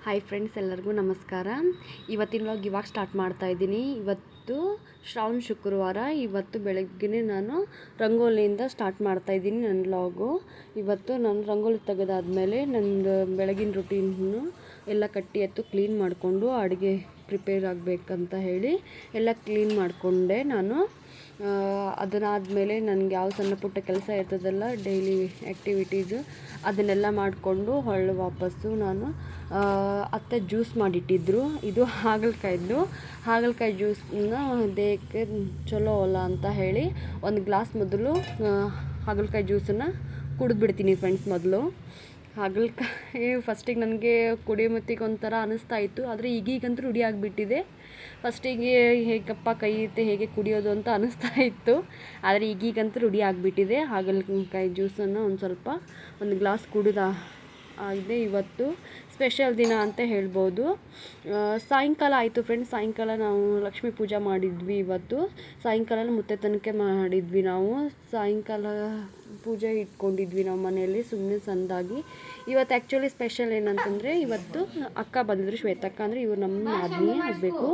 Hi friends, ಎಲ್ಲರಿಗೂ ನಮಸ್ಕಾರ. ಇವತ್ತಿನ ವ್ಲಾಗ್ ಇವಾಗ ಸ್ಟಾರ್ಟ್ ಮಾಡ್ತಾ ಇದ್ದೀನಿ. ಇವತ್ತು ಶ್ರಾವಣ ಶುಕ್ರವಾರ. ಇವತ್ತು ಬೆಳಗ್ಗೆ ನಾನು ರಂಗೋಲಿಯಿಂದ ಸ್ಟಾರ್ಟ್ ಮಾಡ್ತಾ ಇದ್ದೀನಿ ನನ್ನ ವ್ಲಾಗು. ಇವತ್ತು ನಾನು ರಂಗೋಲಿ ತೆಗೆದಾದ್ಮೇಲೆ ನಂದು ಬೆಳಗಿನ ರುಟೀನು ಎಲ್ಲ ಕಟ್ಟಿ ಎತ್ತು ಕ್ಲೀನ್ ಮಾಡಿಕೊಂಡು ಅಡುಗೆ ಪ್ರಿಪೇರ್ ಆಗಬೇಕಂತ ಹೇಳಿ ಎಲ್ಲ ಕ್ಲೀನ್ ಮಾಡಿಕೊಂಡೆ ನಾನು. ಅದನ್ನಾದಮೇಲೆ ನನಗೆ ಯಾವ ಸಣ್ಣ ಪುಟ್ಟ ಕೆಲಸ ಇರ್ತದಲ್ಲ, ಡೈಲಿ ಆ್ಯಕ್ಟಿವಿಟೀಸು, ಅದನ್ನೆಲ್ಲ ಮಾಡಿಕೊಂಡು ಹೊಳ್ಳಿ ವಾಪಸ್ಸು ನಾನು ಅತ್ತೆ ಜ್ಯೂಸ್ ಮಾಡಿಟ್ಟಿದ್ರು. ಇದು ಹಾಗಲಕಾಯಿ ಜ್ಯೂಸನ್ನ ದೇಹಕ್ಕೆ ಚಲೋ ಅಲ್ಲ ಅಂತ ಹೇಳಿ ಒಂದು ಗ್ಲಾಸ್ ಮೊದಲು ಹಾಗಲಕಾಯಿ ಜ್ಯೂಸನ್ನು ಕುಡಿದ್ಬಿಡ್ತೀನಿ ಫ್ರೆಂಡ್ಸ್. ಮೊದಲು ಹಾಗಲಕಾಯಿ ಫಸ್ಟಿಗೆ ನನಗೆ ಕುಡಿಯೋ ಮತ್ತಿಗೆ ಒಂಥರ ಅನ್ನಿಸ್ತಾ ಇತ್ತು, ಆದರೆ ಈಗಂತೂ ರೂಢಿ ಆಗಿಬಿಟ್ಟಿದೆ. ಫಸ್ಟಿಗೆ ಹೇಗಪ್ಪ ಕೈ ಇತ್ತೆ ಹೇಗೆ ಕುಡಿಯೋದು ಅಂತ ಅನ್ನಿಸ್ತಾ ಇತ್ತು, ಆದರೆ ಈಗಂತೂ ರೂಢಿ ಆಗಿಬಿಟ್ಟಿದೆ. ಹಾಗಲಕಾಯಿ ಜ್ಯೂಸನ್ನು ಒಂದು ಗ್ಲಾಸ್ ಕುಡಿದ ಆಗಿದೆ. ಇವತ್ತು ಸ್ಪೆಷಲ್ ದಿನ ಅಂತ ಹೇಳ್ಬೋದು. ಸಾಯಂಕಾಲ ಆಯಿತು ಫ್ರೆಂಡ್ಸ್. ಸಾಯಂಕಾಲ ನಾವು ಲಕ್ಷ್ಮೀ ಪೂಜೆ ಮಾಡಿದ್ವಿ. ಇವತ್ತು ಸಾಯಂಕಾಲ ಮುತ್ತೆ ತನಕ ಮಾಡಿದ್ವಿ ನಾವು. ಸಾಯಂಕಾಲ ಪೂಜೆ ಇಟ್ಕೊಂಡಿದ್ವಿ ನಾವು ಮನೆಯಲ್ಲಿ ಸುಮ್ಮನೆ ಸಂದಾಗಿ. ಇವತ್ತು ಆ್ಯಕ್ಚುಲಿ ಸ್ಪೆಷಲ್ ಏನಂತಂದರೆ, ಇವತ್ತು ಅಕ್ಕ ಬಂದಿದ್ರು, ಶ್ವೇತಕ್ಕ ಅಂದರೆ ಇವ್ರು ನಮ್ಮ ನಾದಿನಿ ಆಗಬೇಕು.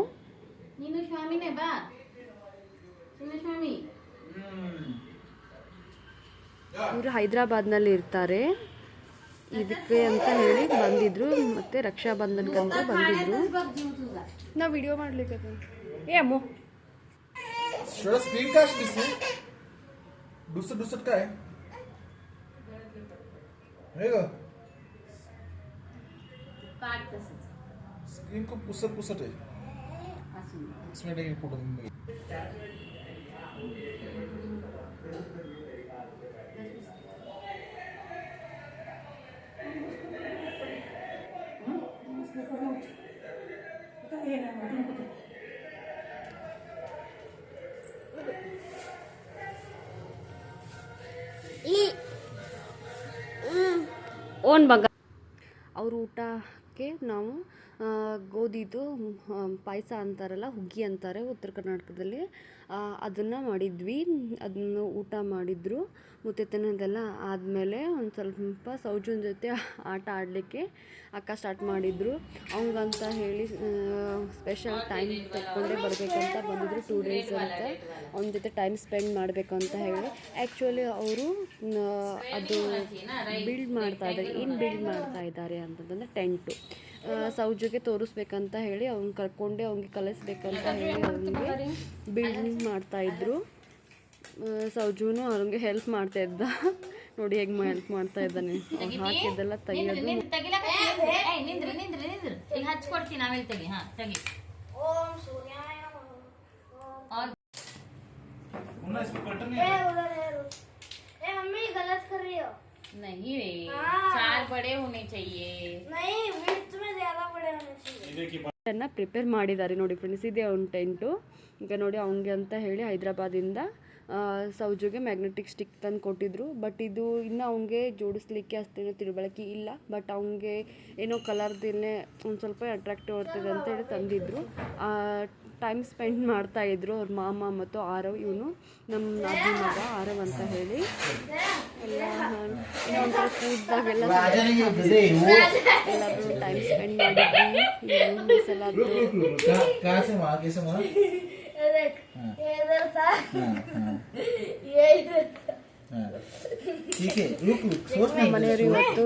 ಇವರು ಹೈದರಾಬಾದ್ನಲ್ಲಿ ಇರ್ತಾರೆ. ಇದಕ್ಕೆ ಅಂತ ಹೇಳಿ ಬಂದಿದ್ರು, ಮತ್ತು ರಕ್ಷಾ ಬಂಧನಕ್ಕೆ ಅಂತ ಬಂದಿದ್ರು. ನಾವು ವಿಡಿಯೋ ಮಾಡ್ಲಿಕ್ಕೆ ಏ ಅಮ್ಮು स्क्रीन कास्ट दिसते डुसत काय हे ग स्क्रीन को पुसत है इसमें नहीं फोटो ಓನ್ ಬಂಗ. ಅವ್ರ ಊಟಕ್ಕೆ ನಾವು ಗೋಧಿದು ಪಾಯಸ ಅಂತಾರಲ್ಲ, ಹುಗ್ಗಿ ಅಂತಾರೆ ಉತ್ತರ ಕರ್ನಾಟಕದಲ್ಲಿ, ಅದನ್ನು ಮಾಡಿದ್ವಿ. ಅದನ್ನು ಊಟ ಮಾಡಿದ್ರು. ಮುತ್ತೈದೆತನದೆಲ್ಲ ಆದಮೇಲೆ ಒಂದು ಸ್ವಲ್ಪ ಸೌಜನ್ ಜೊತೆ ಆಟ ಆಡಲಿಕ್ಕೆ ಅಕ್ಕ ಸ್ಟಾರ್ಟ್ ಮಾಡಿದರು. ಅವಂಗಂತ ಹೇಳಿ ಸ್ಪೆಷಲ್ ಟೈಮ್ ತಗೊಂಡೇ ಬರಬೇಕಂತ ಬಂದಿದ್ರು. 2 days ಅಂತ ಅವನ ಜೊತೆ ಟೈಮ್ ಸ್ಪೆಂಡ್ ಮಾಡಬೇಕು ಅಂತ ಹೇಳಿ. ಆ್ಯಕ್ಚುಲಿ ಅವರು ಅದು ಬಿಲ್ಡ್ ಮಾಡ್ತಾ ಇದ್ದಾರೆ. ಏನು ಬಿಲ್ಡ್ ಮಾಡ್ತಾ ಇದ್ದಾರೆ ಅಂತಂದರೆ ಟೆಂಟು. ಸೌಜುಗೆ ತೋರಿಸ್ಬೇಕಂತ ಹೇಳಿ ಅವ್ನು ಕರ್ಕೊಂಡೆ ಅವ್ನಿಗೆ ಕಲಿಸ್ಬೇಕಂತ ಹೇಳಿ ಅವನಿಗೆ ಬಿಲ್ಡಿಂಗ್ ಮಾಡ್ತಾಯಿದ್ರು. ಸೌಜುನು ಅವ್ನಿಗೆ ಹೆಲ್ಪ್ ಮಾಡ್ತಾ ಇದ್ದ. ನೋಡಿ ಹೇಗೆ ಹೆಲ್ಪ್ ಮಾಡ್ತಾ ಇದ್ದಾನೆ. ಅವ್ನು ಹಾಕಿದ್ದೆಲ್ಲ ತೆಗಿಯೋದು. नहीं रे, 4 बड़े होने चाहिए. नहीं, बीच में ज्यादा बड़े होने चाहिए. ಪ್ರಿಪೇರ್ ಮಾಡಿದ್ದಾರೆ ನೋಡಿ ಫ್ರೆಂಡ್ಸ್. ಇದೆ ಅವ್ನ ಟೆಂಟು. ಈಗ ನೋಡಿ ಅವನಿಗೆ ಅಂತ ಹೇಳಿ ಹೈದರಾಬಾದಿಂದ ಸೌಜುಗೆ ಮ್ಯಾಗ್ನೆಟಿಕ್ ಸ್ಟಿಕ್ ತಂದು ಕೊಟ್ಟಿದ್ರು. ಬಟ್ ಇದು ಇನ್ನೂ ಅವನಿಗೆ ಜೋಡಿಸ್ಲಿಕ್ಕೆ ಅಷ್ಟೇನೋ ತಿಳುವಳಿಕೆ ಇಲ್ಲ. ಬಟ್ ಅವನಿಗೆ ಏನೋ ಕಲರ್ದಲ್ಲೇ ಒಂದು ಸ್ವಲ್ಪ ಅಟ್ರಾಕ್ಟಿವ್ ಆಗ್ತದೆ ಅಂತ ಹೇಳಿ ತಂದಿದ್ರು. ಟೈಮ್ ಸ್ಪೆಂಡ್ ಮಾಡ್ತಾಯಿದ್ರು ಅವ್ರ ಮಾಮ ಮತ್ತು ಆರವ್. ಇವನು ನಮ್ಮ ನಾದಿನಿ ಮಗ ಆರವ್ ಅಂತ ಹೇಳಿ. ಎಲ್ಲ ಇನ್ನೊಂಥರ ಕೂದಾಗೆಲ್ಲ ಎಲ್ಲರೂ ಟೈಮ್ ಸ್ಪೆಂಡ್ ಮಾಡಿದ್ವಿ. ಸಲ ಮನೆಯವರು ಇವತ್ತು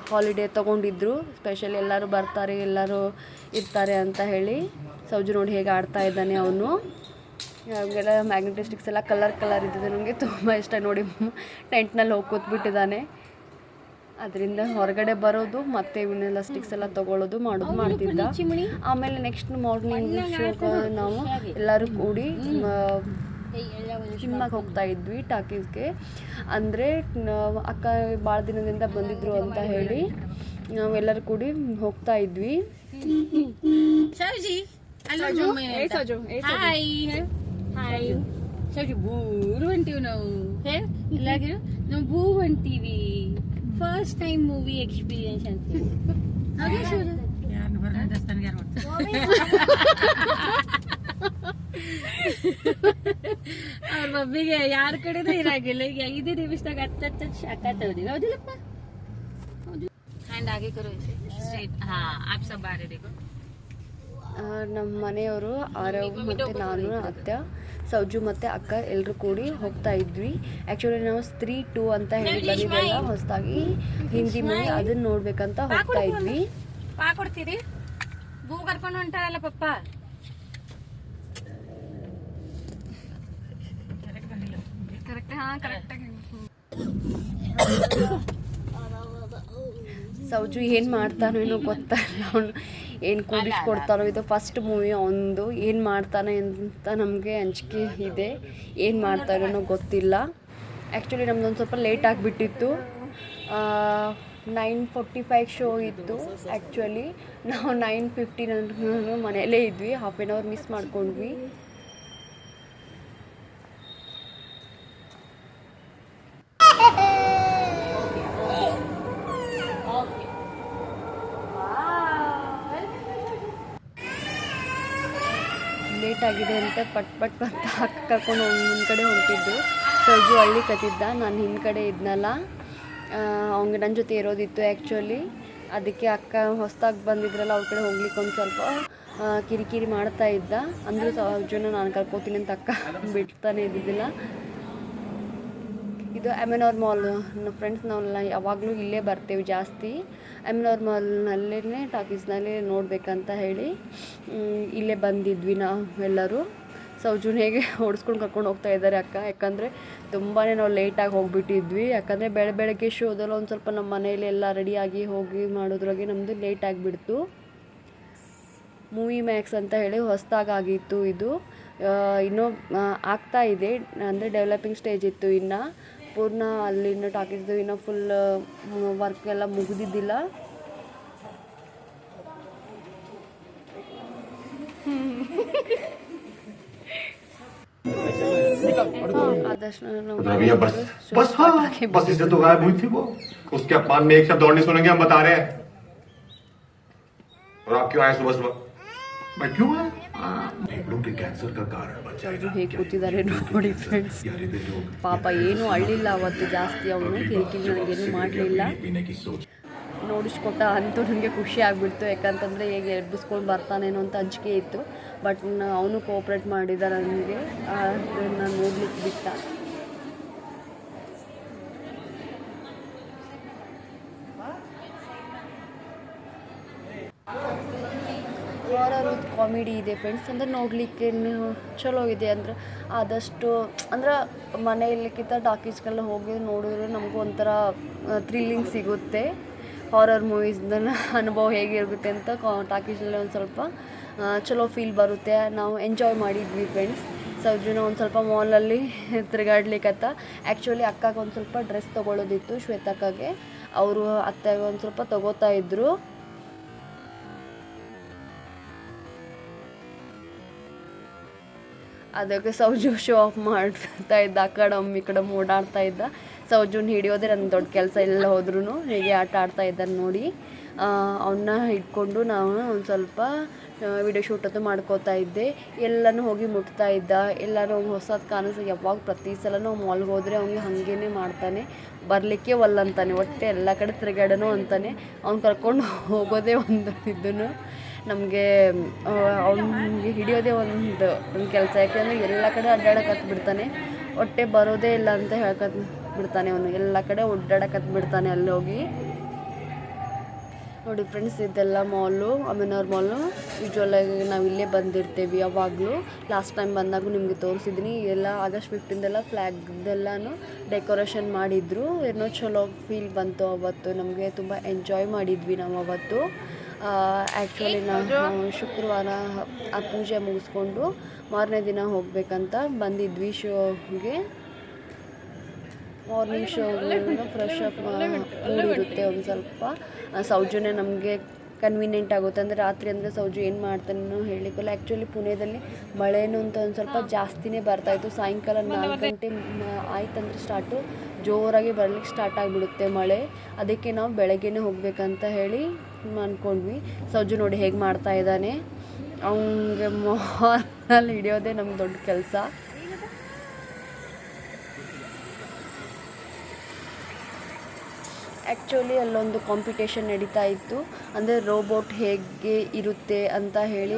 ಹಾಲಿಡೇ ತೊಗೊಂಡಿದ್ರು. ಸ್ಪೆಷಲ್ ಎಲ್ಲರೂ ಬರ್ತಾರೆ, ಎಲ್ಲರೂ ಇರ್ತಾರೆ ಅಂತ ಹೇಳಿ. ಸೌಜು ನೋಡಿ ಹೇಗೆ ಆಡ್ತಾ ಇದ್ದಾನೆ ಅವನು. ಅವಾಗೆಲ್ಲ ಮ್ಯಾಗ್ನೆಟಿಸ್ಟಿಕ್ಸ್ ಎಲ್ಲ ಕಲರ್ ಇದ್ದಿದೆ. ನನಗೆ ತುಂಬ ಇಷ್ಟ. ನೋಡಿ ಟೆಂಟ್ನಲ್ಲಿ ಹೋಗಿ ಕೂತ್ಬಿಟ್ಟಿದ್ದಾನೆ. ಅದರಿಂದ ಹೊರಗಡೆ ಬರೋದು ಮತ್ತು ಇವನ್ನೆಲ್ಲ ಸ್ಟಿಕ್ಸ್ ಎಲ್ಲ ತೊಗೊಳ್ಳೋದು ಮಾಡ್ತಿದ್ದ. ಆಮೇಲೆ ನೆಕ್ಸ್ಟ್ ಮಾರ್ನಿಂಗ್ ಶೋಗೆ ನಾವು ಎಲ್ಲರೂ ಕೂಡಿ ಸಿನಿಮಾಗೆ ಹೋಗ್ತಾ ಇದ್ವಿ, ಟಾಕೀಸ್ಗೆ. ಅಂದರೆ ಅಕ್ಕ ಭಾಳ ದಿನದಿಂದ ಬಂದಿದ್ರು ಅಂತ ಹೇಳಿ ನಾವೆಲ್ಲರೂ ಕೂಡಿ ಹೋಗ್ತಾ ಇದ್ವಿ. ಬೂರು ಹೊಂಟೀವಿ ನಾವು. ಎಲ್ಲಾಗಿರು ನಾವು ಬೂ ಹೊಂಟೀವಿ. ಫಸ್ಟ್ ಟೈಮ್ ಮೂವಿ ಎಕ್ಸ್ಪೀರಿಯನ್ಸ್ ಅಂತ. ಅವ್ರ ಮಮ್ಮಿಗೆ ಯಾರ ಕಡೆನೂ ಇರಾಗಿಲ್ಲ. ಈಗ 5 ನಿಮಿಷದಾಗ ಹತ್ತು ಶಾಕ್ ಆಗ್ತಾವ್ರಿ. ಹೌದಿಲ್ಲಪ್ಪ? स्टैंड आगे करो ऐसे स्ट्रेट हाँ आप सब बाहर देखो ನಮ್ಮ ಮನೆಯವರು ಆರವ್ ಮತ್ತು ನಾನು ಅತ್ತೆ ಸೌಜು ಮತ್ತು ಅಕ್ಕ ಎಲ್ಲರೂ ಕೂಡಿ ಹೋಗ್ತಾ ಇದ್ವಿ. ಆ್ಯಕ್ಚುಲಿ ನಾವು ಸ್ತ್ರೀ 2 ಅಂತ ಹೇಳಿ ಬಂದಿದ್ದೆಲ್ಲ ಹೊಸದಾಗಿ ಹಿಂದಿ ಮೂವಿ ಅದನ್ನು ನೋಡ್ಬೇಕಂತ ಹೋಗ್ತಾ ಇದ್ವಿ. ಪಾ ಕೊಡ್ತೀರಿ ಬೂ ಕರ್ಕೊಂಡು ಹೊಂಟಾರಲ್ಲ ಪಪ್ಪ ಕರೆಕ್ಟ್ ಹಾಂ ಕರೆಕ್ಟಾಗಿ ಸೌಜು ಏನು ಮಾಡ್ತಾನೋ ಏನೋ ಗೊತ್ತಲ್ಲ, ಅವನು ಏನು ಕೂಡಿಸ್ಕೊಡ್ತಾನೋ. ಇದು ಫಸ್ಟ್ ಮೂವಿ ಅವನದು. ಏನು ಮಾಡ್ತಾನೆ ಅಂತ ನಮಗೆ ಅಂಜಿಕೆ ಇದೆ, ಏನು ಮಾಡ್ತಾನೋ ಗೊತ್ತಿಲ್ಲ. ಆ್ಯಕ್ಚುಲಿ ನಮ್ದೊಂದು ಸ್ವಲ್ಪ ಲೇಟ್ ಆಗಿಬಿಟ್ಟಿತ್ತು. 9:45 ಶೋ ಇತ್ತು. ಆ್ಯಕ್ಚುಲಿ ನಾವು 9:15 ಮನೆಯಲ್ಲೇ ಇದ್ವಿ. ಹಾಫ್ ಆನ್ ಅವರ್ ಮಿಸ್ ಮಾಡ್ಕೊಂಡ್ವಿ. ಲೇಟ್ ಆಗಿದೆ ಅಂತ ಪಟ್ ಅಂತ ಅಕ್ಕ ಕರ್ಕೊಂಡು ಮುಂದ್ಗಡೆ ಹೊಂಟಿದ್ದು. ಸೌಜು ಹಳ್ಳಿ ಕತ್ತಿದ್ದ, ನಾನು ಹಿಂದ್ಗಡೆ ಇದ್ನಲ್ಲ, ಅವ್ನಿಗೆ ನನ್ನ ಜೊತೆ ಇರೋದಿತ್ತು ಆ್ಯಕ್ಚುಲಿ. ಅದಕ್ಕೆ ಅಕ್ಕ ಹೊಸ್ದಾಗಿ ಬಂದಿದ್ರಲ್ಲ ಅವ್ರ ಕಡೆ ಹೋಗ್ಲಿಕ್ಕೆ ಒಂದು ಸ್ವಲ್ಪ ಕಿರಿಕಿರಿ ಮಾಡ್ತಾ ಇದ್ದ. ಅಂದರೂ ಸೌಜುನ ನಾನು ಕರ್ಕೋತೀನಿ ಅಂತ ಅಕ್ಕ ಬಿಡ್ತಾನೆ ಇದ್ದಿದ್ದಿಲ್ಲ. ಇದು ಅಮೆನೋರ್ ಮಾಲ್. ನಮ್ಮ ಫ್ರೆಂಡ್ಸ್ ನಾವೆಲ್ಲ ಯಾವಾಗಲೂ ಇಲ್ಲೇ ಬರ್ತೇವೆ ಜಾಸ್ತಿ. ಅಮೆನೋರ್ ಮಾಲ್ನಲ್ಲೇ ಟಾಕೀಸ್ನಲ್ಲೇ ನೋಡಬೇಕಂತ ಹೇಳಿ ಇಲ್ಲೇ ಬಂದಿದ್ವಿ ನಾವೆಲ್ಲರೂ. ಸೌಜುನ ಹೇಗೆ ಓಡಿಸ್ಕೊಂಡು ಕರ್ಕೊಂಡು ಹೋಗ್ತಾ ಇದ್ದಾರೆ ಅಕ್ಕ. ಯಾಕಂದರೆ ತುಂಬಾ ನಾವು ಲೇಟಾಗಿ ಹೋಗಿಬಿಟ್ಟಿದ್ವಿ. ಯಾಕಂದರೆ ಬೆಳಗ್ಗೆ ಶೋದಲ್ಲ ಒಂದು ಸ್ವಲ್ಪ ನಮ್ಮ ಮನೇಲಿ ಎಲ್ಲ ರೆಡಿಯಾಗಿ ಹೋಗಿ ಮಾಡೋದ್ರಾಗೆ ನಮ್ಮದು ಲೇಟ್ ಆಗಿಬಿಡ್ತು. ಮೂವಿ ಮ್ಯಾಕ್ಸ್ ಅಂತ ಹೇಳಿ ಹೊಸದಾಗಿತ್ತು ಇದು. ಇನ್ನೂ ಆಗ್ತಾ ಇದೆ, ಅಂದರೆ ಡೆವಲಪಿಂಗ್ ಸ್ಟೇಜ್ ಇತ್ತು. ಇನ್ನು ಪೂರ್ಣ ಅಲ್ಲಿನ ಟಾಕೀಸ್ದು ಇನ್ನೂ ಫುಲ್ ವರ್ಕ್ ಎಲ್ಲ ಮುಗಿದಿದ್ದಿಲ್ಲ. ಆದಷ್ಟು बस इससे तो गायब हुई थी वो. उसके अपमान में एक शब्द और नहीं सुनेंगे, हम बता रहे हैं. और आप क्यों आए सुबह सुबह? मैं क्यों आया? फेफड़ों के कैंसर का कारण बचा. ಸೌಜು ಹೇಗೆ ಕೂತಿದ್ದಾರೆ ನೋಡಿ ಫ್ರೆಂಡ್ಸ್. ಪಾಪ ಏನೂ ಅಳ್ಳಿಲ್ಲ ಅವತ್ತು ಜಾಸ್ತಿ. ಅವನು ಕಿರಿಕಿರಿ ನನಗೇನು ಮಾಡಲಿಲ್ಲ. ನೋಡಿಸ್ಕೊಟ್ಟ ಅಂತೂ ನನಗೆ ಖುಷಿ ಆಗಿಬಿಡ್ತು. ಯಾಕಂತಂದರೆ ಹೇಗೆ ಎಬ್ಬಿಸ್ಕೊಂಡು ಬರ್ತಾನೇನೋ ಅಂತ ಅಂಜಿಕೆ ಇತ್ತು. ಬಟ್ ಅವನು ಕೋಆಪ್ರೇಟ್ ಮಾಡಿದ, ನನಗೆ ಅದನ್ನು ನೋಡ್ಲಿಕ್ಕೆ ಬಿಟ್ಟ. ಹಾರರ್ ಕಾಮಿಡಿ ಇದೆ ಫ್ರೆಂಡ್ಸ್. ಅಂದರೆ ನೋಡಲಿಕ್ಕೆ ಚಲೋ ಇದೆ. ಅಂದರೆ ಆದಷ್ಟು ಅಂದ್ರೆ ಮನೆಯಲ್ಲಿಕ್ಕಿಂತ ಟಾಕೀಸ್ಗೆಲ್ಲ ಹೋಗಿ ನೋಡಿದ್ರೆ ನಮಗೂ ಒಂಥರ ಥ್ರಿಲ್ಲಿಂಗ್ ಸಿಗುತ್ತೆ. ಹಾರರ್ ಮೂವೀಸ್ನ ಅನುಭವ ಹೇಗಿರುತ್ತೆ ಅಂತ ಟಾಕೀಸಲ್ಲಿ ಒಂದು ಸ್ವಲ್ಪ ಚಲೋ ಫೀಲ್ ಬರುತ್ತೆ. ನಾವು ಎಂಜಾಯ್ ಮಾಡಿದ್ವಿ ಫ್ರೆಂಡ್ಸ್. ಸೌಜುನ ಒಂದು ಸ್ವಲ್ಪ ಮಾಲಲ್ಲಿ ತಿರುಗಾಡ್ಲಿಕ್ಕತ್ತ. ಆ್ಯಕ್ಚುಲಿ ಅಕ್ಕಗೆ ಒಂದು ಸ್ವಲ್ಪ ಡ್ರೆಸ್ ತೊಗೊಳ್ಳೋದಿತ್ತು, ಶ್ವೇತಕ್ಕಗೆ. ಅವರು ಅತ್ತೆಗೆ ಒಂದು ಸ್ವಲ್ಪ ತೊಗೋತಾ ಇದ್ದರು. ಅದಕ್ಕೆ ಸೌಜು ಶೋ ಆಫ್ ಮಾಡ್ತಾ ಇದ್ದ. ಆ ಕಡೆ ಈ ಕಡೆ ಓಡಾಡ್ತಾ ಇದ್ದ. ಸೌಜುನ ಹಿಡಿಯೋದೇ ನನ್ನ ದೊಡ್ಡ ಕೆಲಸ. ಎಲ್ಲ ಹೋದ್ರೂ ಹೇಗೆ ಆಟ ಆಡ್ತಾ ಇದ್ದಾನೆ ನೋಡಿ. ಅವನ್ನ ಹಿಡ್ಕೊಂಡು ನಾವು ಒಂದು ಸ್ವಲ್ಪ ವಿಡಿಯೋ ಶೂಟದ್ದು ಮಾಡ್ಕೋತಾ ಇದ್ದೆ. ಎಲ್ಲನೂ ಹೋಗಿ ಮುಟ್ತಾ ಇದ್ದ. ಎಲ್ಲನೂ ಹೊಸದು ಕಾಣಿಸ್. ಯಾವಾಗ ಪ್ರತಿ ಸಲ ನಾವು ಮಾಲ್ಗೆ ಹೋದರೆ ಅವ್ನಿಗೆ ಹಾಗೇ ಮಾಡ್ತಾನೆ. ಬರಲಿಕ್ಕೆ ಒಲ್ಲಂತಾನೆ. ಒಟ್ಟೆ ಎಲ್ಲ ಕಡೆ ತಿರುಗಾಡೋನು ಅಂತಾನೆ. ಅವ್ನು ಕರ್ಕೊಂಡು ಹೋಗೋದೇ ಒಂದು ಇದನ್ನು ನಮಗೆ ಅವ್ನಿಗೆ ಹಿಡಿಯೋದೇ ಒಂದು ಕೆಲಸ. ಯಾಕೆಂದರೆ ಎಲ್ಲ ಕಡೆ ಅಡ್ಡಾಡಕತ್ತು ಬಿಡ್ತಾನೆ. ಹೊಟ್ಟೆ ಬರೋದೇ ಇಲ್ಲ ಅಂತ ಹೇಳ್ಕತ್ ಬಿಡ್ತಾನೆ. ಅವನು ಎಲ್ಲ ಕಡೆ ಒಡ್ಡಾಡಕತ್ತು ಬಿಡ್ತಾನೆ ಅಲ್ಲಿ ಹೋಗಿ. ನೋಡಿ ಫ್ರೆಂಡ್ಸ್, ಇದೆಲ್ಲ ಮಾಲು, ಅಮೆನೋರ್ ಮಾಲು. ಯೂಶ್ವಲಾಗಿ ನಾವು ಇಲ್ಲೇ ಬಂದಿರ್ತೇವೆ ಯಾವಾಗಲೂ. ಲಾಸ್ಟ್ ಟೈಮ್ ಬಂದಾಗೂ ನಿಮಗೆ ತೋರಿಸಿದ್ದೀನಿ. ಎಲ್ಲ August 15 ಫ್ಲ್ಯಾಗ್ದೆಲ್ಲನೂ ಡೆಕೋರೇಷನ್ ಮಾಡಿದ್ರು. ಏನೋ ಚಲೋ ಫೀಲ್ ಬಂತು ಅವತ್ತು. ನಮಗೆ ತುಂಬ ಎಂಜಾಯ್ ಮಾಡಿದ್ವಿ ನಾವು ಅವತ್ತು. ಆ್ಯಕ್ಚುಲಿ ನಾವು ಶುಕ್ರವಾರ ಆ ಪೂಜೆ ಮುಗಿಸ್ಕೊಂಡು ಮಾರನೇ ದಿನ ಹೋಗಬೇಕಂತ ಬಂದಿದ್ವಿ ಶೋಗೆ. ಮಾರ್ನಿಂಗ್ ಶೋ ಫ್ರೆಶ್ ಅಪ್ ಮೂಡಿರುತ್ತೆ ಒಂದು ಸ್ವಲ್ಪ. ಸೌಜುನೇ ನಮಗೆ ಕನ್ವೀನಿಯೆಂಟ್ ಆಗುತ್ತೆ. ಅಂದರೆ ರಾತ್ರಿ ಅಂದರೆ ಸೌಜು ಏನು ಮಾಡ್ತಾನೋ ಹೇಳಿಕೊಲ್ಲ. ಆ್ಯಕ್ಚುಲಿ ಪುಣೆದಲ್ಲಿ ಮಳೆನೂ ಅಂತ ಒಂದು ಸ್ವಲ್ಪ ಜಾಸ್ತಿನೇ ಬರ್ತಾಯಿತ್ತು. ಸಾಯಂಕಾಲ 4 ಗಂಟೆ ಆಯ್ತಂದ್ರೆ ಸ್ಟಾರ್ಟು ಜೋರಾಗಿ ಬರ್ಲಿಕ್ಕೆ ಸ್ಟಾರ್ಟ್ ಆಗಿಬಿಡುತ್ತೆ ಮಳೆ. ಅದಕ್ಕೆ ನಾವು ಬೆಳಗ್ಗೆನೇ ಹೋಗಬೇಕಂತ ಹೇಳಿ ಅಂದ್ಕೊಂಡ್ವಿ. ಸೌಜು ನೋಡಿ ಹೇಗೆ ಮಾಡ್ತಾ ಇದ್ದಾನೆ. ಅವನಿಗೆ ಮಾಲ್ನಲ್ಲಿ ಹಿಡಿಯೋದೇ ನಮ್ಗೆ ದೊಡ್ಡ ಕೆಲಸ. ಆ್ಯಕ್ಚುಲಿ ಅಲ್ಲೊಂದು ಕಾಂಪಿಟೇಷನ್ ನಡೀತಾ ಇತ್ತು. ಅಂದರೆ ರೋಬೋಟ್ ಹೇಗೆ ಇರುತ್ತೆ ಅಂತ ಹೇಳಿ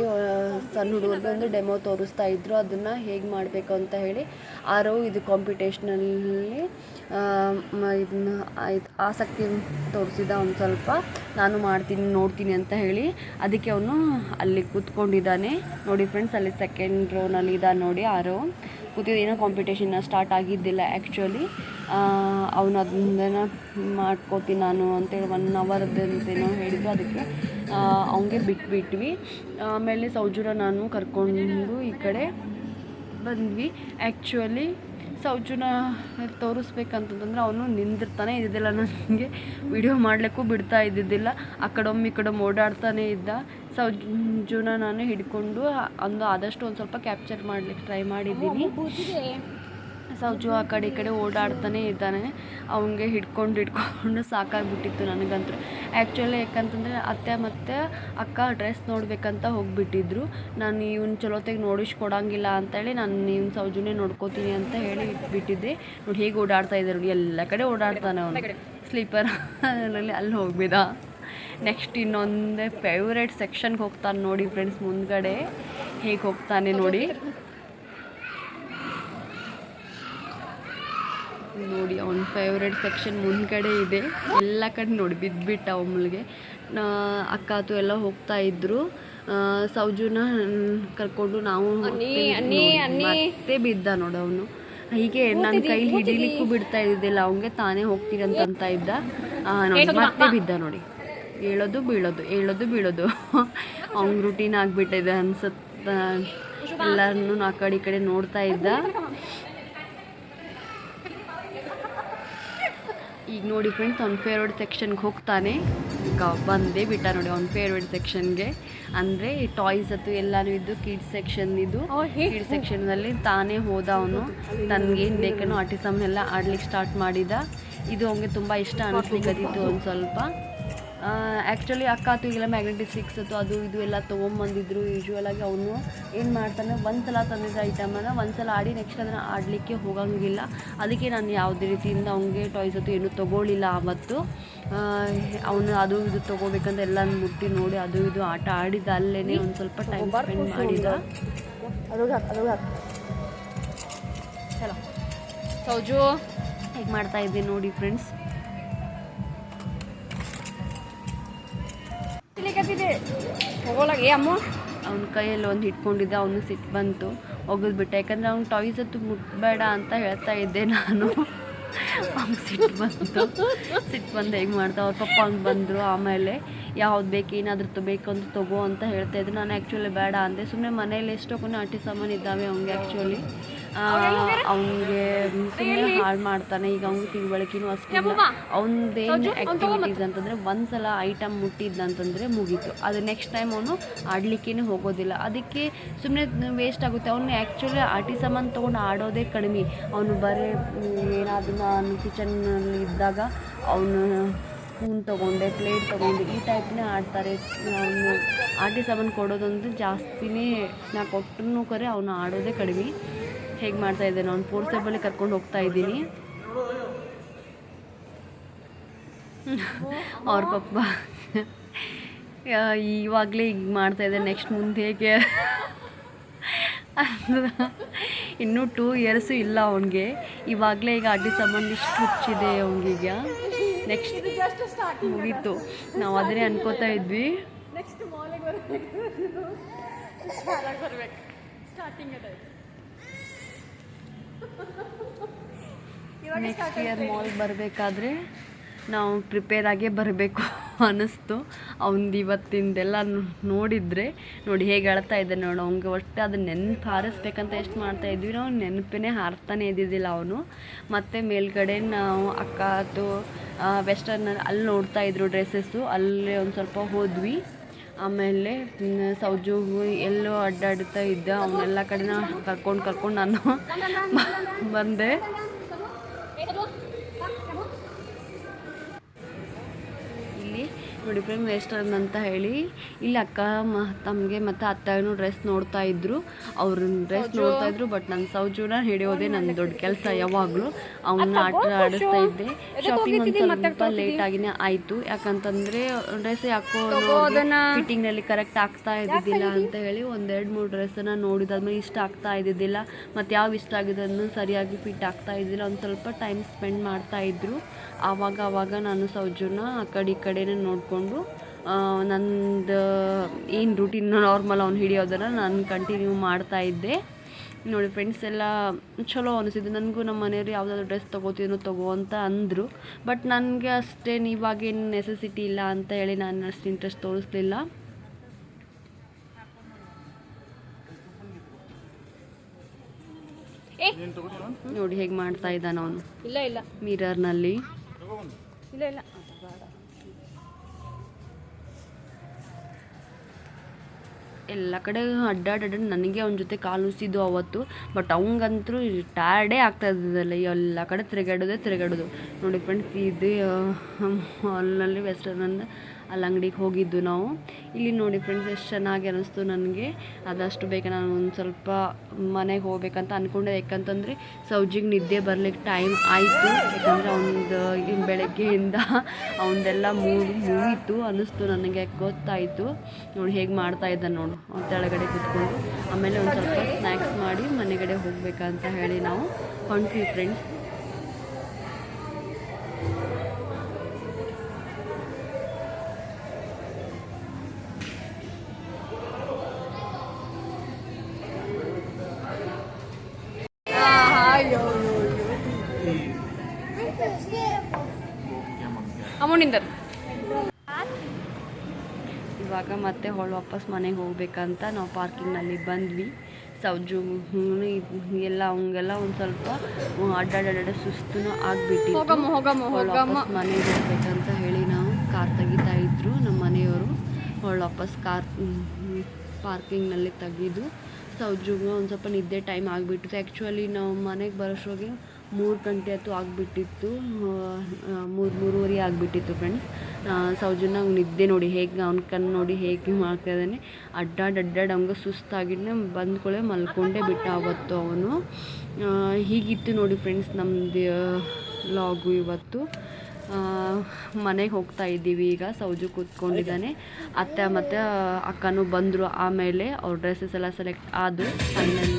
ಸಣ್ಣ ಹುಡುಗರಿಗೆ ಒಂದು ಡೆಮೋ ತೋರಿಸ್ತಾ ಇದ್ದರು. ಅದನ್ನು ಹೇಗೆ ಮಾಡಬೇಕು ಅಂತ ಹೇಳಿ ಆರವ್ ಇದು ಕಾಂಪಿಟೇಷನಲ್ಲಿ ಇದನ್ನ ಆಸಕ್ತಿ ತೋರಿಸಿದ ಒಂದು ಸ್ವಲ್ಪ. ನಾನು ಮಾಡ್ತೀನಿ ನೋಡ್ತೀನಿ ಅಂತ ಹೇಳಿ ಅದಕ್ಕೆ ಅವನು ಅಲ್ಲಿ ಕೂತ್ಕೊಂಡಿದ್ದಾನೆ ನೋಡಿ ಫ್ರೆಂಡ್ಸ್. ಅಲ್ಲಿ ಸೆಕೆಂಡ್ ರೋನಲ್ಲಿ ಇದ್ದಾನೆ ನೋಡಿ ಆರವ್ ಕೂತಿದ್ದು. ಏನೋ ಕಾಂಪಿಟೇಷನ್ ಸ್ಟಾರ್ಟ್ ಆಗಿದ್ದಿಲ್ಲ ಆ್ಯಕ್ಚುಲಿ. ಅವನು ಅದನ್ನ ಮಾಡ್ಕೋತೀನಿ ನಾನು ಅಂತೇಳಿ 1 ಅವರ್ದಂತೇನೋ ಹೇಳಿದ್ದು. ಅದಕ್ಕೆ ಅವನಿಗೆ ಬಿಟ್ಬಿಟ್ವಿ. ಆಮೇಲೆ ಸೌಜುನ ನಾನು ಕರ್ಕೊಂಡು ಈ ಕಡೆ ಬಂದ್ವಿ. ಆ್ಯಕ್ಚುಲಿ ಸೌಜುನ ತೋರಿಸ್ಬೇಕಂತಂದ್ರೆ ಅವನು ನಿಂದಿರ್ತಾನೆ ಇದ್ದಿದ್ದಿಲ್ಲ, ನನಗೆ ವಿಡಿಯೋ ಮಾಡಲಿಕ್ಕೂ ಬಿಡ್ತಾ ಇದ್ದಿದ್ದಿಲ್ಲ. ಆ ಕಡೆೊಮ್ಮೆ ಈ ಕಡೆ ಓಡಾಡ್ತಾನೆ ಇದ್ದ. ಸೌಜುನ ನಾನು ಹಿಡ್ಕೊಂಡು ಆದಷ್ಟು ಒಂದು ಸ್ವಲ್ಪ ಕ್ಯಾಪ್ಚರ್ ಮಾಡಲಿಕ್ಕೆ ಟ್ರೈ ಮಾಡಿದ್ದೀನಿ. ಸೌಜು ಆ ಕಡೆ ಈ ಕಡೆ ಓಡಾಡ್ತಾನೆ ಇದ್ದಾನೆ. ಅವನಿಗೆ ಹಿಡ್ಕೊಂಡು ಸಾಕಾಗ್ಬಿಟ್ಟಿತ್ತು ನನಗಂತೂ. ಆ್ಯಕ್ಚುಲಿ ಯಾಕಂತಂದರೆ ಅತ್ತೆ ಮತ್ತು ಅಕ್ಕ ಡ್ರೆಸ್ ನೋಡಬೇಕಂತ ಹೋಗಿಬಿಟ್ಟಿದ್ರು. ನಾನು ಇವನು ಚಲೋತೆಗೆ ನೋಡಿಸ್ಕೊಡಂಗಿಲ್ಲ ಅಂತೇಳಿ ನಾನು ಇವನು ಸೌಜುನೇ ನೋಡ್ಕೋತೀನಿ ಅಂತ ಹೇಳಿ ಇಟ್ಬಿಟ್ಟಿದ್ದೆ. ನೋಡಿ ಹೇಗೆ ಓಡಾಡ್ತಾ ಇದ್ದಾರೆ ನೋಡಿ, ಎಲ್ಲ ಕಡೆ ಓಡಾಡ್ತಾನೆ ಅವನು. ಸ್ಲೀಪರ್ ಅಲ್ಲಿ ಹೋಗ್ಬಿದ. ನೆಕ್ಸ್ಟ್ ಇನ್ನೊಂದೇ ಫೇವ್ರೇಟ್ ಸೆಕ್ಷನ್ಗೆ ಹೋಗ್ತಾನೆ ನೋಡಿ ಫ್ರೆಂಡ್ಸ್. ಮುಂದ್ಗಡೆ ಹೇಗೆ ಹೋಗ್ತಾನೆ ನೋಡಿ ಅವನ ಫೇವ್ರೇಟ್ ಸೆಕ್ಷನ್ ಮುಂದ್ಗಡೆ ಇದೆ. ಎಲ್ಲ ಕಡೆ ನೋಡಿ ಬಿದ್ದುಬಿಟ್ಟ ಅವನಿಗೆ. ಅಕ್ಕಾತು ಎಲ್ಲ ಹೋಗ್ತಾ ಇದ್ರು. ಸೌಜುನ ಕರ್ಕೊಂಡು ನಾವು ಮತ್ತೆ ಬಿದ್ದ ನೋಡಿ ಅವನು. ಹೀಗೆ ನನ್ನ ಕೈಲಿ ಹಿಡಿಲಿಕ್ಕೂ ಬಿಡ್ತಾ ಇದ್ದಿದ್ದಿಲ್ಲ. ಅವನಿಗೆ ತಾನೇ ಹೋಗ್ತೀನಿ ಅಂತ ಇದ್ದ. ನೋಡಿ ಮತ್ತೆ ಬಿದ್ದ ನೋಡಿ. ಹೇಳೋದು ಬೀಳೋದು ಅವ್ನಿಗೆ ರೂಟೀನ್ ಆಗಿಬಿಟ್ಟಿದೆ ಅನ್ಸುತ್ತೆ. ಎಲ್ಲರನ್ನೂ ಆ ಕಡೆ ಈ ಕಡೆ ನೋಡ್ತಾ ಇದ್ದ. ಈಗ ನೋಡಿ ಫ್ರೆಂಡ್ಸ್ ಅವ್ನ ಫೇವ್ರೇಟ್ ಸೆಕ್ಷನ್ಗೆ ಹೋಗ್ತಾನೆ. ಈಗ ಬಂದೇ ಬಿಟ್ಟ ನೋಡಿ ಅವ್ನ ಫೇವ್ರೇಟ್ ಸೆಕ್ಷನ್ಗೆ. ಅಂದರೆ ಟಾಯ್ಸ್ ಅದು ಎಲ್ಲನೂ ಇದ್ದು ಕಿಡ್ಸ್ ಸೆಕ್ಷನ್ ಇದು. ಕಿಡ್ಸ್ ಸೆಕ್ಷನ್ನಲ್ಲಿ ತಾನೇ ಹೋದ ಅವನು. ತನಗೇನು ಬೇಕನ್ನೋ ಆಟಿಸಮ್ನೆಲ್ಲ ಆಡ್ಲಿಕ್ಕೆ ಸ್ಟಾರ್ಟ್ ಮಾಡಿದ. ಇದು ಅವನಿಗೆ ತುಂಬ ಇಷ್ಟ ಅನ್ನಿಸ್ಲಿಕ್ಕದಿತ್ತು ಒಂದು ಸ್ವಲ್ಪ. ಆ್ಯಕ್ಚುಲಿ ಅಕ್ಕಾತು ಈಗೆಲ್ಲ ಮ್ಯಾಗ್ನೆಟಿಕ್ ಅದು ಇದು ಎಲ್ಲ ತೊಗೊಂಬಂದಿದ್ರು. ಯೂಶ್ವಲಾಗಿ ಅವನು ಏನು ಮಾಡ್ತಾನೆ, ಒಂದು ಸಲ ತಂದಿದ್ದ ಐಟಮನ್ನು ಒಂದು ಸಲ ಆಡಿ ನೆಕ್ಸ್ಟ್ ಅದನ್ನು ಆಡಲಿಕ್ಕೆ ಹೋಗಂಗಿಲ್ಲ. ಅದಕ್ಕೆ ನಾನು ಯಾವುದೇ ರೀತಿಯಿಂದ ಅವನಿಗೆ ಟಾಯ್ಸ್ ಅದು ಏನೂ ತೊಗೊಳ್ಳಿಲ್ಲ ಆವತ್ತು. ಅವನು ಅದು ಇದು ತೊಗೋಬೇಕಂತ ಎಲ್ಲ ಮುಟ್ಟಿ ನೋಡಿ ಅದು ಇದು ಆಟ ಆಡಿದ. ಅಲ್ಲೇ ಒಂದು ಸ್ವಲ್ಪ ಟೈಮ್ ಸ್ಪೆಂಡ್ ಮಾಡಿದ. ಚಲೋ ಸೌಜು ಹೇಗೆ ಮಾಡ್ತಾ ಇದ್ದೆ ನೋಡಿ ಫ್ರೆಂಡ್ಸ್. ಅವ್ನ ಕೈಯಲ್ಲಿ ಒಂದು ಹಿಡ್ಕೊಂಡಿದ್ದೆ. ಅವನು ಸಿಟ್ಟು ಬಂತು, ಒಗೆದ್ಬಿಟ್ಟೆ. ಯಾಕಂದರೆ ಅವ್ನು ಟಾಯ್ಸ್ ಹತ್ತು ಮುಟ್ಬೇಡ ಅಂತ ಹೇಳ್ತಾ ಇದ್ದೆ ನಾನು. ಅವ್ನಿಗೆ ಸಿಟ್ಟು ಬಂದು ಹೇಗೆ ಮಾಡ್ತಾ ಅವ್ರ ಪಪ್ಪ ಅವ್ನು ಬಂದರು. ಆಮೇಲೆ ಯಾವ್ದು ಬೇಕು ಏನಾದರೂ ಬೇಕು ಅಂತ ತಗೋ ಅಂತ ಹೇಳ್ತಾಯಿದ್ರು. ನಾನು ಆ್ಯಕ್ಚುಲಿ ಬೇಡ ಅಂದೆ. ಸುಮ್ಮನೆ ಮನೇಲಿ ಎಷ್ಟೊಂದು ಆಟಿ ಸಾಮಾನು ಇದ್ದಾವೆ ಅವ್ನಿಗೆ. ಆ್ಯಕ್ಚುಲಿ ಅವನಿಗೆ ಸುಮ್ಮನೆ ಹಾಳು ಮಾಡ್ತಾನೆ. ಈಗ ಅವ್ನಿಗೆ ತಿಳುವಳಿಕೆನೂ ಅಷ್ಟಿಲ್ಲ. ಅವನದೇನು ಆ್ಯಕ್ಟಿವಿಟೀಸ್ ಅಂತಂದರೆ ಒಂದು ಸಲ ಐಟಮ್ ಮುಟ್ಟಿದ್ದಂತಂದರೆ ಮುಗೀತು. ಅದು ನೆಕ್ಸ್ಟ್ ಟೈಮ್ ಅವನು ಆಡಲಿಕ್ಕೇ ಹೋಗೋದಿಲ್ಲ. ಅದಕ್ಕೆ ಸುಮ್ಮನೆ ವೇಸ್ಟ್ ಆಗುತ್ತೆ. ಅವನು ಆ್ಯಕ್ಚುಲಿ ಆಟಿ ಸಾಮಾನು ತೊಗೊಂಡು ಆಡೋದೇ ಕಡಿಮೆ. ಅವನು ಬರೀ ಏನಾದರೂ ನಾನು ಕಿಚನ್ನಲ್ಲಿ ಇದ್ದಾಗ ಅವನು ಸ್ಪೂನ್ ತೊಗೊಂಡೆ, ಪ್ಲೇಟ್ ತೊಗೊಂಡು ಈ ಟೈಪ್ನೇ ಆಡ್ತಾರೆ. ಅವನು ಆಟಿ ಸಾಮಾನು ಕೊಡೋದಂದ್ರೆ ಜಾಸ್ತಿನೇ ನಾ ಕೊಟ್ಟರು ಕರೆ ಅವನು ಆಡೋದೇ ಕಡಿಮೆ. ಹೇಗೆ ಮಾಡ್ತಾಯಿದ್ದೆ ನಾನು ಫೋರ್ಸೇಬಲಿ ಕರ್ಕೊಂಡು ಹೋಗ್ತಾ ಇದ್ದೀನಿ. ಅವ್ರ ಪಪ್ಪ ಇವಾಗಲೇ ಈಗ ಮಾಡ್ತಾಯಿದ್ದೆ. ನೆಕ್ಸ್ಟ್ ಮುಂದೆ ಹೇಗೆ ಇನ್ನೂ 2 ಇಯರ್ಸು ಇಲ್ಲ ಅವನಿಗೆ. ಇವಾಗಲೇ ಈಗ ಆಟಿ ಸಾಮಾನು ಇಷ್ಟು ಹುಚ್ಚಿದೆ ಅವನಿಗೀಗ. ನೆಕ್ಸ್ಟ್ ಮುಗೀತು. ನಾವು ಅದನ್ನೇ ಅನ್ಕೋತಾ ಇದ್ವಿ. ನೆಕ್ಸ್ಟ್ ಇಯರ್ ಮಾಲ್ ಬರಬೇಕಾದ್ರೆ ನಾವು ಪ್ರಿಪೇರ್ ಆಗೇ ಬರಬೇಕು ಅನ್ನಿಸ್ತು. ಅವನದು ಇವತ್ತಿಂದೆಲ್ಲ ನೋಡಿದರೆ ನೋಡಿ ಹೇಗೆ ಅಳ್ತಾ ಇದ್ದೆ ನೋಡಿ. ಅವ್ನಿಗೆ ಒಟ್ಟು ಅದನ್ನ ನೆನಪು ಹಾರಿಸ್ಬೇಕಂತ ಎಷ್ಟು ಮಾಡ್ತಾಯಿದ್ವಿ ನಾವು, ನೆನಪೇ ಹಾರ್ತಾನೆ ಇದ್ದಿದ್ದಿಲ್ಲ ಅವನು. ಮತ್ತು ಮೇಲ್ಗಡೆ ನಾವು ಅಕ್ಕ ಅಥವಾ ವೆಸ್ಟರ್ನಲ್ಲಿ ಅಲ್ಲಿ ನೋಡ್ತಾಯಿದ್ರು ಡ್ರೆಸ್ಸಸ್ಸು. ಅಲ್ಲೇ ಒಂದು ಸ್ವಲ್ಪ ಹೋದ್ವಿ. ಆಮೇಲೆ ಸೌಜು ಎಲ್ಲೋ ಅಡ್ಡಾಡ್ತಾ ಇದ್ದ. ಅವನ್ನೆಲ್ಲ ಕಡೆನ ಕರ್ಕೊಂಡು ನಾನು ಬಂದೆ. ಇಲ್ಲಿ ನೋಡಿ ಫ್ರೆಂಡ್ ವೆಸ್ಟರ್ನ್ ಅಂತ ಹೇಳಿ ಇಲ್ಲಿ ಅಕ್ಕ ತಮಗೆ ಮತ್ತು ಅತ್ತನೂ ಡ್ರೆಸ್ ನೋಡ್ತಾ ಇದ್ರು. ಅವ್ರ ಡ್ರೆಸ್ ನೋಡ್ತಾ ಇದ್ರು. ಬಟ್ ನನ್ನ ಸೌಜುನ ಹಿಡಿಯೋದೇ ನನ್ನ ದೊಡ್ಡ ಕೆಲಸ. ಯಾವಾಗಲೂ ಅವನ್ನ ಆಟ ಆಡಿಸ್ತಾ ಇದ್ದೆ. ಶಾಪಿಂಗ್ ಒಂದು ಸ್ವಲ್ಪ ಲೇಟಾಗಿನೇ ಆಯಿತು. ಯಾಕಂತಂದರೆ ಡ್ರೆಸ್ ಯಾಕೋ ಫಿಟ್ಟಿಂಗ್ನಲ್ಲಿ ಕರೆಕ್ಟ್ ಆಗ್ತಾ ಇದ್ದಿದ್ದಿಲ್ಲ ಅಂತ ಹೇಳಿ 1-2-3 ಡ್ರೆಸ್ಸನ್ನು ನೋಡಿದಾದ್ಮೇಲೆ ಇಷ್ಟ ಆಗ್ತಾ ಇದ್ದಿದ್ದಿಲ್ಲ. ಮತ್ತು ಯಾವ ಇಷ್ಟ ಆಗಿದೆ ಅದನ್ನು ಸರಿಯಾಗಿ ಫಿಟ್ ಆಗ್ತಾ ಇದ್ದಿಲ್ಲ. ಒಂದು ಸ್ವಲ್ಪ ಟೈಮ್ ಸ್ಪೆಂಡ್ ಮಾಡ್ತಾಯಿದ್ರು. ಆವಾಗ ನಾನು ಸೌಜುನ ಆ ಕಡೆ ಈ ಕಡೆನೇ ನೋಡಿಕೊಂಡು ನಂದು ಏನು ರೂಟೀನ್ ನಾರ್ಮಲ್ ಅವ್ನು ಹಿಡಿಯೋದನ್ನು ನಾನು ಕಂಟಿನ್ಯೂ ಮಾಡ್ತಾಯಿದ್ದೆ. ನೋಡಿ ಫ್ರೆಂಡ್ಸ್ ಎಲ್ಲ ಚಲೋ ಅನಿಸಿದ್ದು ನನಗೂ. ನಮ್ಮ ಮನೆಯವರು ಯಾವುದಾದ್ರು ಡ್ರೆಸ್ ತಗೋ ಅಂತ ಅಂದರು. ಬಟ್ ನನಗೆ ಅಷ್ಟೇನು ಇವಾಗೇನು ನೆಸೆಸಿಟಿ ಇಲ್ಲ ಅಂತ ಹೇಳಿ ನಾನು ಅಷ್ಟು ಇಂಟ್ರೆಸ್ಟ್ ತೋರಿಸ್ಲಿಲ್ಲ. ನೋಡಿ ಹೇಗೆ ಮಾಡ್ತಾ ಇದ್ದಾನೆ ಅವನು ಇಲ್ಲ ಮಿರರ್ನಲ್ಲಿ. ಇಲ್ಲ ಎಲ್ಲ ಕಡೆ ಅಡ್ಡಾಡ್ ನನಗೆ ಅವನ ಜೊತೆ ಕಾಲು ಉಸಿದ್ದು ಅವತ್ತು. ಬಟ್ ಅವಂಗಂತೂ ಟಯರ್ಡೇ ಆಗ್ತಾ ಇದ್ದಿದ್ದಲ್ಲ. ಎಲ್ಲ ಕಡೆ ತಿರುಗಾಡೋದು. ನೋಡಿ ಫ್ರೆಂಡ್ಸ್ ಇದು ಮಾಲ್ನಲ್ಲಿ ವೆಸ್ಟರ್ನಲ್ಲಿ ಅಲ್ಲಿ ಅಂಗಡಿಗೆ ಹೋಗಿದ್ದು ನಾವು. ಇಲ್ಲಿ ನೋಡಿ ಫ್ರೆಂಡ್ಸ್ ಎಷ್ಟು ಚೆನ್ನಾಗಿ ಅನ್ನಿಸ್ತು ನನಗೆ. ಅದಷ್ಟು ಬೇಗ ನಾನು ಒಂದು ಸ್ವಲ್ಪ ಮನೆಗೆ ಹೋಗ್ಬೇಕಂತ ಅಂದ್ಕೊಂಡೆ. ಯಾಕಂತಂದರೆ ಸೌಜಿಗೆ ನಿದ್ದೆ ಬರ್ಲಿಕ್ಕೆ ಟೈಮ್ ಆಯಿತು. ಯಾಕಂದರೆ ಅವನದು ಬೆಳಗ್ಗೆಯಿಂದ ಅವನದೆಲ್ಲ ಮುಗೀತು ಅನ್ನಿಸ್ತು ನನಗೆ, ಗೊತ್ತಾಯಿತು. ನೋಡಿ ಹೇಗೆ ಮಾಡ್ತಾ ಇದ್ದ ನೋಡು ಅವ್ನ ಕೆಳಗಡೆ ಕೂತ್ಕೊಂಡು. ಆಮೇಲೆ ಒಂದು ಸ್ವಲ್ಪ ಸ್ನ್ಯಾಕ್ಸ್ ಮಾಡಿ ಮನೆಗಡೆ ಹೋಗ್ಬೇಕಂತ ಹೇಳಿ ನಾವು ಹೊಂಟ್ವಿ ಫ್ರೆಂಡ್ಸ್. ಅಮೌಂಟಿಂದ ಇವಾಗ ಮತ್ತೆ ವಾಪಸ್ ಮನೆಗೆ ಹೋಗ್ಬೇಕಂತ ನಾವು ಪಾರ್ಕಿಂಗ್ನಲ್ಲಿ ಬಂದ್ವಿ. ಸೌಜು ಎಲ್ಲ ಅವಂಗೆಲ್ಲ ಒಂದು ಸ್ವಲ್ಪ ಅಡ್ಡಾಡ ಸುಸ್ತೂ ಆಗಿಬಿಟ್ಟಿತ್ತು. ವಾಪಸ್ ಮನೆಗೆ ಹೋಗ್ಬೇಕಂತ ಹೇಳಿ ನಾವು ಕಾರ್ ತೆಗಿತಾ ಇದ್ರು ನಮ್ಮ ಮನೆಯವರು. ವಾಪಸ್ ಕಾರ್ ಪಾರ್ಕಿಂಗ್ನಲ್ಲಿ ತೆಗೆದು ಸೌಜುಗೆ ಒಂದು ಸ್ವಲ್ಪ ನಿದ್ದೆ ಟೈಮ್ ಆಗಿಬಿಟ್ಟಿತ್ತು. ಆ್ಯಕ್ಚುಲಿ ನಾವು ಮನೆಗೆ ಬರೋಷ್ಟೊಗೆ 3 ಗಂಟೆ ಅಂತೂ ಆಗಿಬಿಟ್ಟಿತ್ತು. 3-3:30 ಆಗಿಬಿಟ್ಟಿತ್ತು ಫ್ರೆಂಡ್ಸ್. ಸೌಜನ್ನ ನಿದ್ದೆ ನೋಡಿ ಹೇಗೆ ಅವ್ನ ಕಣ್ಣು ನೋಡಿ ಹೇಗೆ ಮಾಡ್ತಾಯಿದ್ದಾನೆ. ಅಡ್ಡಾಡ್ ಅವ್ನಿಗೆ ಸುಸ್ತಾಗಿದ್ದೆ ಬಂದ್ಕೊಳ್ಳೆ ಮಲ್ಕೊಂಡೇ ಬಿಟ್ಟ ಅವತ್ತು ಅವನು. ಹೀಗಿತ್ತು ನೋಡಿ ಫ್ರೆಂಡ್ಸ್ ನಮ್ಮದು ಲಾಗು ಇವತ್ತು. ಮನೆಗೆ ಹೋಗ್ತಾ ಇದ್ದೀವಿ ಈಗ. ಸೌಜು ಕೂತ್ಕೊಂಡಿದ್ದಾನೆ. ಅತ್ತೆ ಮತ್ತು ಅಕ್ಕನೂ ಬಂದರು. ಆಮೇಲೆ ಅವ್ರ ಡ್ರೆಸ್ಸಸ್ ಎಲ್ಲ ಸೆಲೆಕ್ಟ್ ಆದವು ಫೈನಲಿ.